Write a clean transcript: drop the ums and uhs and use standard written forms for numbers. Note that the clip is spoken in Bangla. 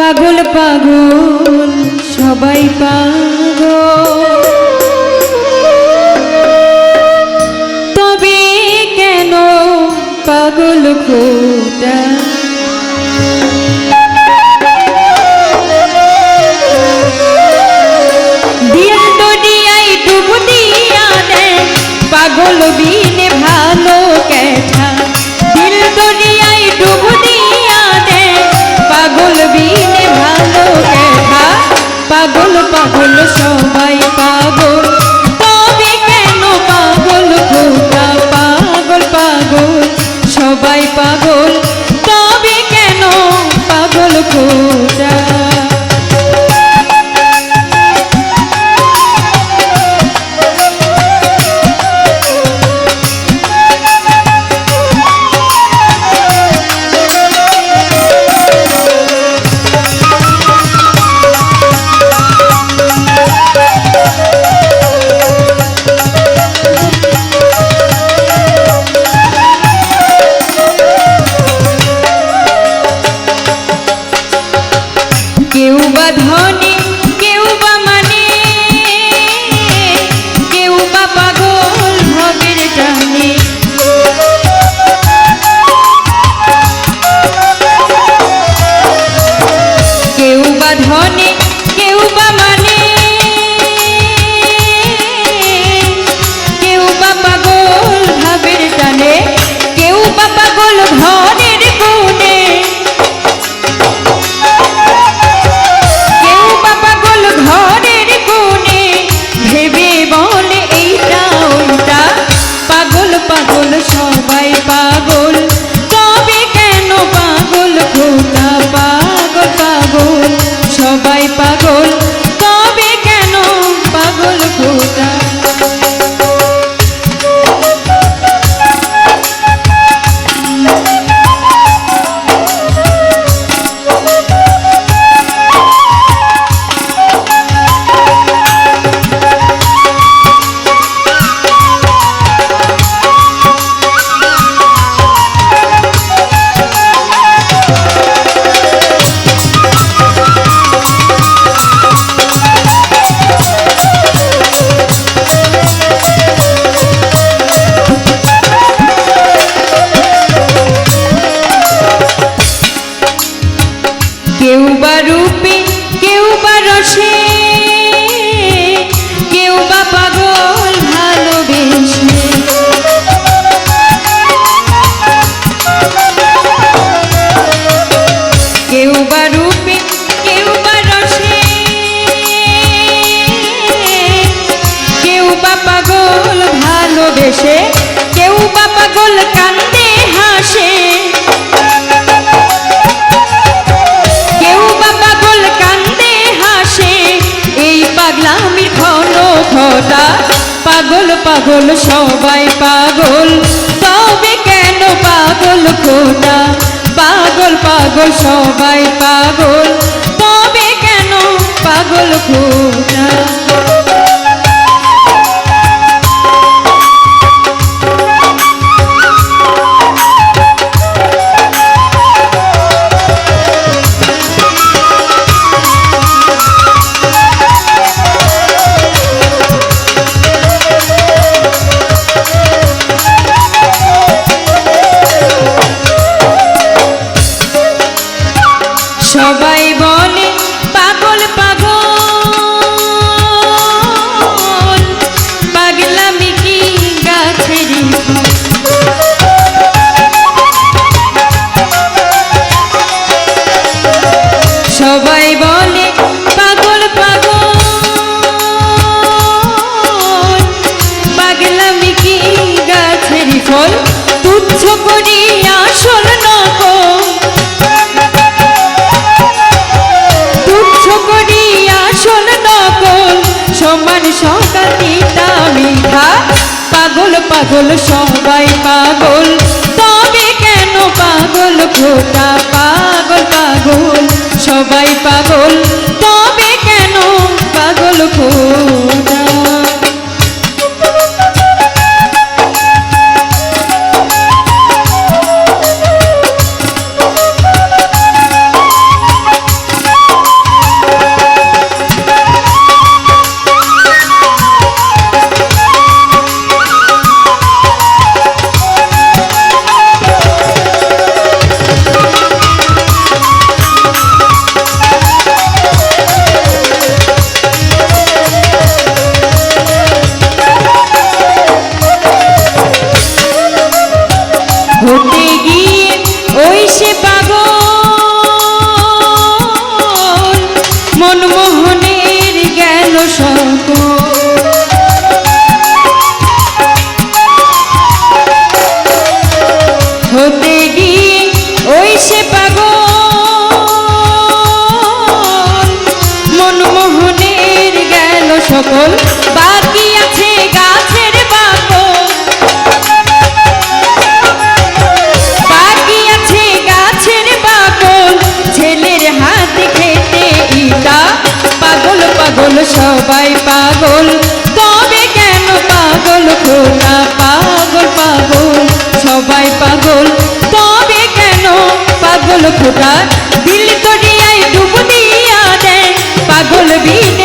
পাগল পাগল সবাই পাগল, তবে কেন পাগল খোদা? দিল দুনিয়ায় ডুব দিয়া দেয় পাগল বিনে ভালো কেঠা। দিল দুনিয়ায় ডুব দিয়া দেয় পাগল বিনে ভালো কেঠা। পাগল পাগল সবাই পাগল, তবে কেন পাগল খোদা? পাগল পাগল সবাই পাগল, তবে কেন পাগল খোদা? কেউ বা ধনী, কেউ বা মানে, কেউ বা পাগল ভবের টানে। কেউ বা ধনী, কেউ বা মানে, কেউ বা পাগল ভবের টানে। কেউ বা পাগল ঘরের কোণে, ঘরের কোণে ভেবে বলে এইটা ওইটা। পাগল পাগল সবাই পাগল, তবে কেন পাগল খোদা? পাগল পাগল সবাই পাগল, তবে কেন পাগল খোদা? কেউ বা রূপে, কেউ বা রসে, কেউ বা পাগল ভালোবেসে। কেউ বা রূপে, কেউ বা রসে, কেউ বা পাগল ভালোবেসে। কেউ বা পাগল কান্দে হাসে, পাগলামির ঘন ঘটা। পাগল পাগল সবাই পাগল, তবে কেন পাগল খোদা? পাগল পাগল সবাই পাগল, তবে কেন পাগল খোদা? সবাই বলে পাগল পাগল, পাগলামি কি গাছের ফল? সবাই বলে পাগল পাগল, পাগলামি কি গাছের ফল? তুচ্ছ করি আসল নকল, সমান সকাল পিতা মিঠা। পাগল পাগল সবাই পাগল, তবে কেন পাগল খোদা? পাগল পাগল সবাই পাগল, তবে কেন পাগল খোদা? পাগল সবাই পাগল, তবে কেন পাগল খোদা? পাগল পাগল সবাই পাগল, তবে কেন পাগল খোদা? দিল দরিয়ায় ডুব দিয়া দেয়, পাগল বিনে